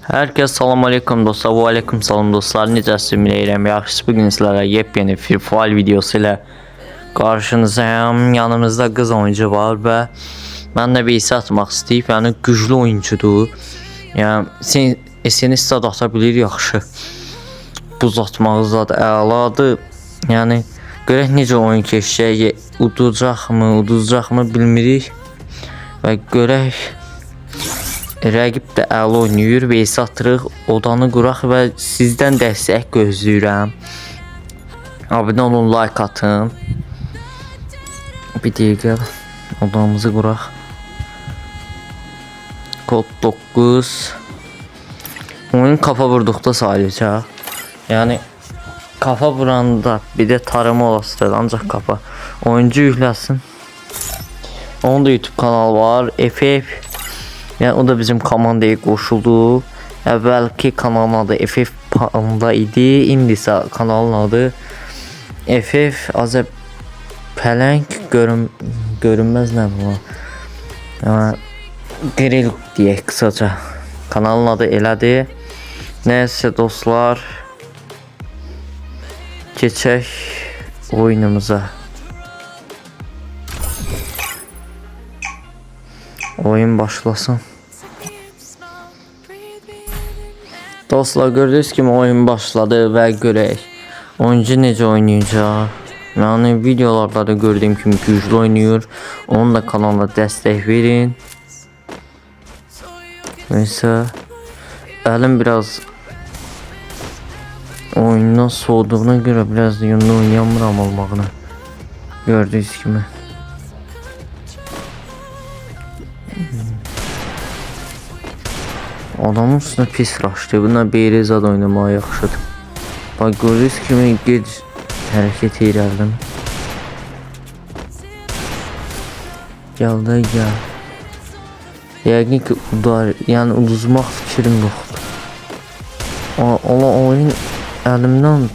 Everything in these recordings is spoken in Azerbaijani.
Herkese salam aleyküm dostlar. Bu aleyküm salam dostlar. Necəsiniz? Bilirəm. Yaxşısı bugün sizlərlə yepyeni Free Fire videosu ilə qarşınızdayım. Yanımızda qız oyuncu var və mənlə bir hisse atmaq istəyib. Yəni güclü oyuncudur. Yəni SNS də ata bilir yaxşı. Buz atmağınızda da əladır. Yəni görək necə oyun keçəcək. Udacaqmı bilmirik. Və görək rəqib də əla oynayır və satırıq, odanı quraq və sizdən dəstək gözləyirəm. Abunə olun, like atın. Bir dəqiqə odamızı quraq. Kod 9. Oyun kafa vurduqda sayılacaq. Yəni kafa vuranda bir də tarama olasıdır, ancaq kafa. Oyuncu yükləsin. Onun da YouTube kanalı var. FF. Yəni o da bizim komandaya qoşuldu. Əvvəlki kanalın adı FF Panda idi. İndi isə kanalın adı FF Azərpələng görünməz nə bu? Yəni Grill deyək qısaca. Kanalın adı elədir. Nəysə dostlar, keçək oyunumuza. Oyun başlasın. Dostlar, gördüyünüz kimi oyun başladı və görək oyuncu necə oynayacaq. Yəni videolarda da gördüyüm kimi güclü oynayır. Onun da kanalına dəstək verin. Neyse, əlim biraz oyundan soğuduğuna görə biraz da yönlü oynayamıram olmağını. Gördüyünüz kimi. Adamın üstüne pis raşdı. Buna Beyrezad oynamağa yaxşıdır. Bak gördüyünüz kimi gec hərəkət edirəm. Gəl də gəl. Yəqin ki udar, yəni uduzmaq fikrim yoxdur. Ola oyun əlimdən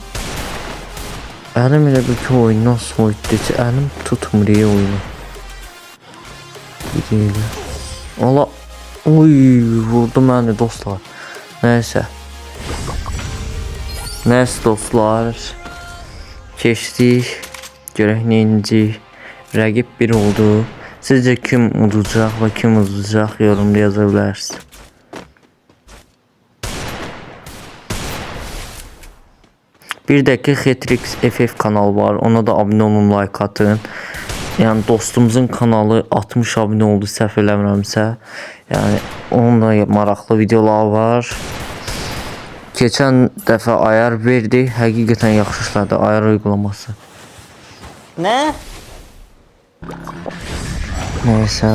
əlim elə bir ki oyundan soyutdu ki, əlim tutmur oyunu. Bir deyil. Ola oy, vurdu məni dostlar. Neyse dostlar, keçdik. Görək neyinci. Rəqib bir oldu. Sizcə kim udacaq və kim udacaq yorumda yaza bilərsiniz. Bir də ki Xetrix FF kanalı var. Ona da abunə olun, like atın. Yəni dostumuzun kanalı 60 abunə oldu səhv eləmirəmsə. Yəni onun da maraqlı videoları var. Keçən dəfə ayar verdi. Həqiqətən yaxşı işlədi ayar uygulaması. Nə? Neyse.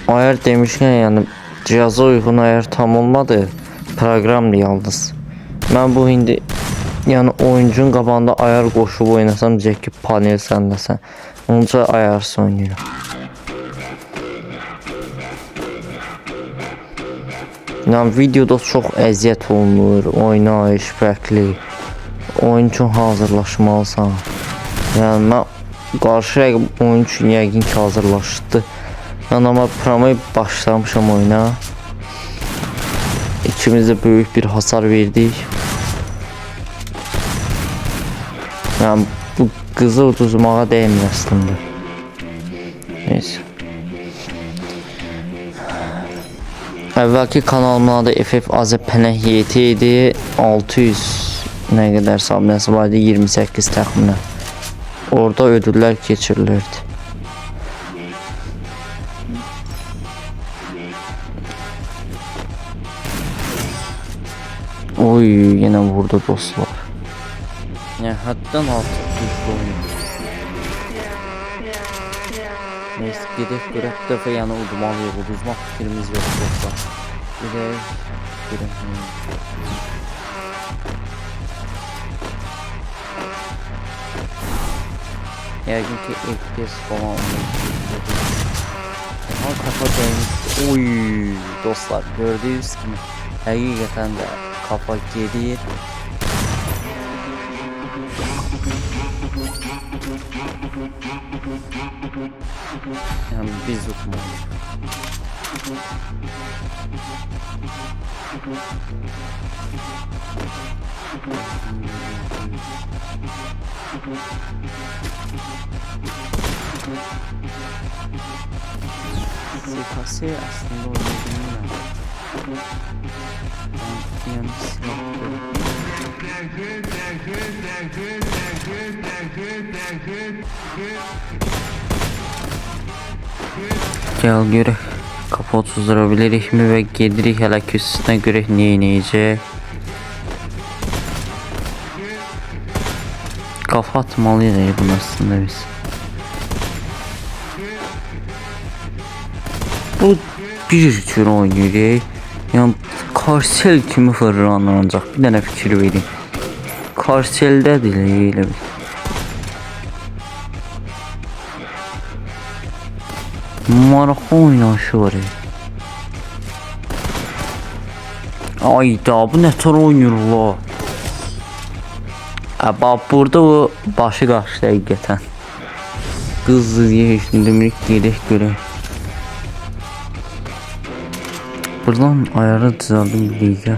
Ayar demişkən, yəni cihaza uyğun ayar tam olmadı. Proqramdır yalnız. Mən bu indi yəni oyuncunun qabağında ayar qoşub oynasam deyəcək ki panel səndəsən. Onca ayarsız oynayıram. Yəni videoda çox əziyyət olunur, oynayış fərqli. Oyun üçün hazırlaşmalısan. Yəni mən qarşı rəqib oyun üçün yəqin ki hazırlaşdı. Yəni amma promoya başlamışam oyuna. İkimiz də böyük bir hasar verdik. Yəni bu qızı uduzmağa dəymir əslində. Neyse. Əvvəlki kanalımın adı FF Azərpələng YT idi. 600 nə qədər abunəsi var idi, 28 təxminən. Orada ödüller keçirilirdi. Oy, yine vurdu dostlar. Ya həddən artıq güclü oyun. Neyse, gedək görək bir dəfə yəni udmalıyıq. Uduzmaq fikrimiz yox dostlar. Gedək. Yəqin ki FPS falan olmalı. Kafa değmiş. Oy dostlar, gördüğünüz kimi həqiqətən də kafa gedir. Yəni biz tutmalıyıq. SKS aslında oynadığım yani Gel görək kapı 30 lira bilirikmi və gedirik hələ ki üstünə görək nə inəcək. Kafa atmalıyıq bunun aslında biz. Bu bir tür oynayırıq. Yəni karsel kimi fırlanır ancaq bir dənə fikir verin. Karseldə deyil elə bir. Maraqlı oynaşı var. Ayda bu nə tər oynayırlar? Bak burada o başı qaçdı həqiqətən. Qızlı deyə heç demirik, gedək görək. Buradan ayarı düzəldim birlikdə.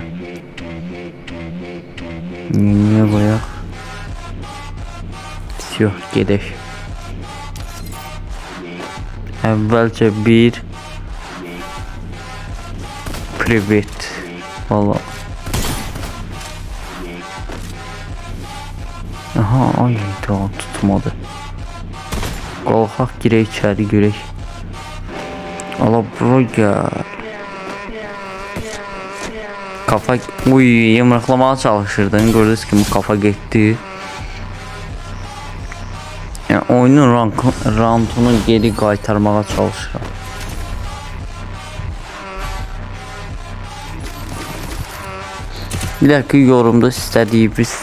Niyə qoyaq? Yox, gedək. Əvvəlcə bir privet. Valla. Aha, ay daha tutmadı. Qalxaq girək içəri görək. Ala bura gəl. Kafa yumruqlamaya çalışırdın. Gördünüz ki bu kafa getdi. Yani oyunun roundunu geri qaytarmağa çalışıram. Bir dakika yorumda istədiyiniz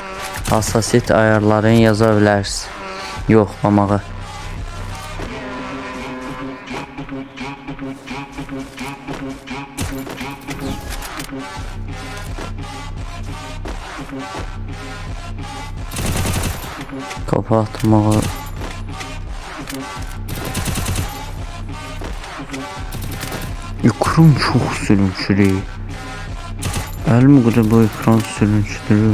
hassasiyet ayarlarını yaza bilərsiniz. Yoxlamağa. Kapatmağa. Ekran çok sürünçülü. Elim kadar bu ekran sürünçülü.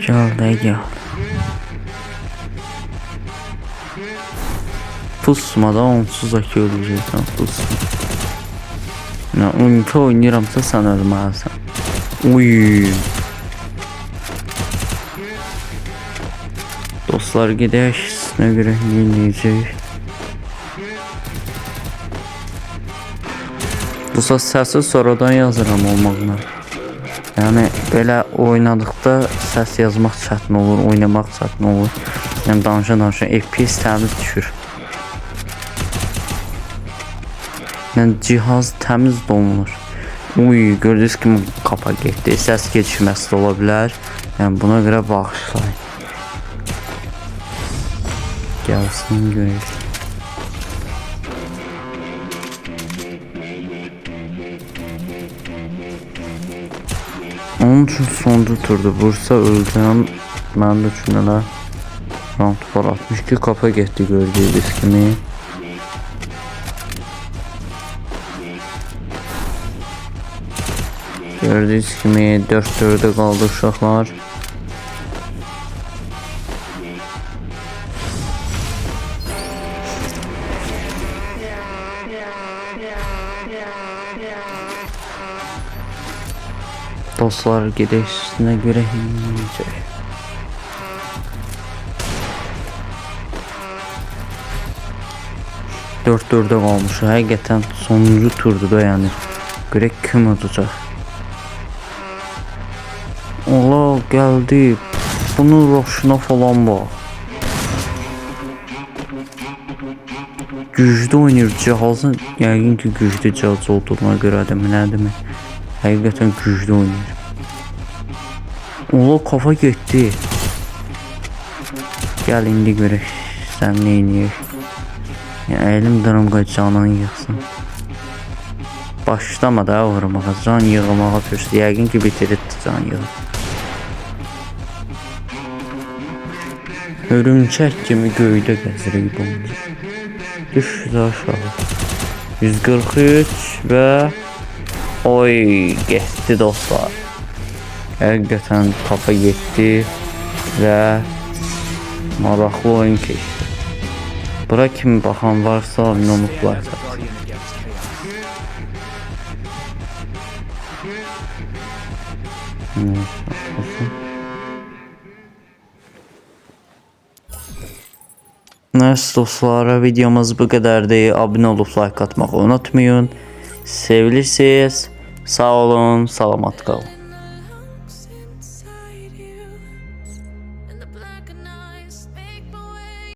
Gel de gel. Pusma da onsuz aki öleceksen pusma. Ne ünke oynayıramsa sen ölmezsen. Uy. Dostlar gideş ne göre yenileceğiz. Bu səsi sonradan yazıram olmaqla. Yani belə oynadıqda səs yazmaq çətin olur, oynamaq çətin olur. Yəni danışan FPS təmiz düşür. Yəni cihaz təmiz donulur. Uy, gördüyünüz kimi qapa getdi. Səs geçməsi də ola bilər. Yəni buna görə bağışlayın. Gelsin görək. Onun üçün sonuncu turda vursa öləcəm. Mənim də üçün elə round var. 62 kapa getdi gördüyünüz kimi. Gördüyünüz kimi 4-4'e qaldı uşaqlar. Dostlar gedək üstünə görə yiyəcək. Dörd-dördə qalmış. Həqiqətən sonuncu turdu da yəni. Görək kim olacaq. Ola gəldi. Bunun roşuna falan bax. Güclü oynayır cihazın. Yəqin ki güclü cihaz olduğuna görədir. Nədir? Həqiqətən güclü oynayır. Ola kafa getdi. Gəl indi görək. Sən nə eynəyir? Əlim durum qoy canını yıxsın. Başlama da vurmağa. Can yığmağa pürsü. Yəqin ki bitirir can yığır. Örümcək kimi göydə gəzirik bunca. Düşdü aşağı. 143 və oy getdi dostlar. Həqiqətən tapa getdi və maraqlı oyun keçdi. Bura kimi baxan varsa unutmayın. Neyse dostlar, videomuz bu kadardı. Abone olup like atmayı unutmayın. Sevilirsiniz. Sağ olun, salamat kalın.